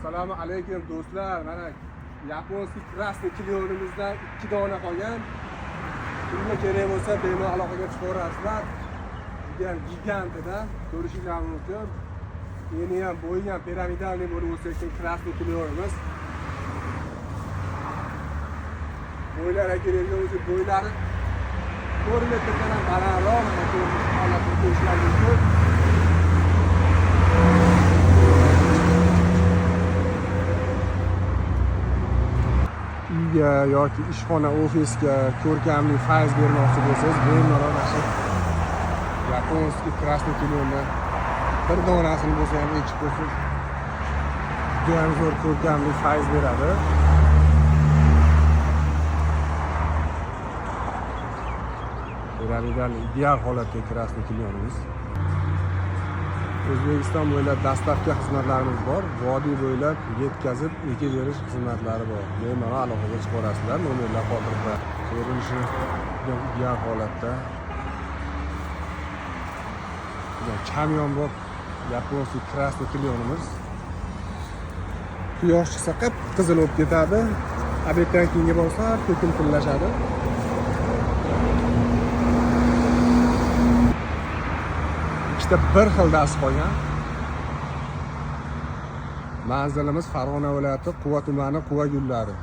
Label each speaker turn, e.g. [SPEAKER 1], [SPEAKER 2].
[SPEAKER 1] Assalomu alaykum do'stlar. Mana yaponskiy krasniy klionimizdan 2 dona qolgan. Kimga kerak bo'lsa bemalol aloqaga chiqaverasizlar. Degan gigantida ko'rishingiz mumkin. Yeni ham bo'yi ham piramidalniy bo'lib o'sayotgan krasniy klionimiz. Bo'ylari kerakli o'zi bo'ylari 4 metrdan ham balandroq, mana shu holatda ko'rishingiz mumkin. Uyga yoki ishxona, ofisga ko'rkamli fayz bermoqchi bo'lsangiz, bemalol mana shu yaponskiy krasniy klionni bir donasini bo'lsa ham ekib qo'ysiz, juda ham zo'r ko'rkamli fayz beradi. Piramidal ideal holatdagi krasniy klionimiz. O'zbekiston bo'ylab dastlabki xizmatlarimiz bor. Vodiy bo'ylab yetkazib, ekib berish xizmatlari bor. Bemalol aloqaga chiqarasizlar. Nomerlar qoldirib ko'rinishi ideal holatda. Kamyonbop yaponskiy krasniy klionimiz. Quyosh chiqsa qip-qizil bo'lib ketadi. Obyektdan keyinga borsa, ko'kin tillashadi. İşte bir xil dast qolgan. Manzilimiz Farg'ona viloyati Quva tumani Quva yo'llari.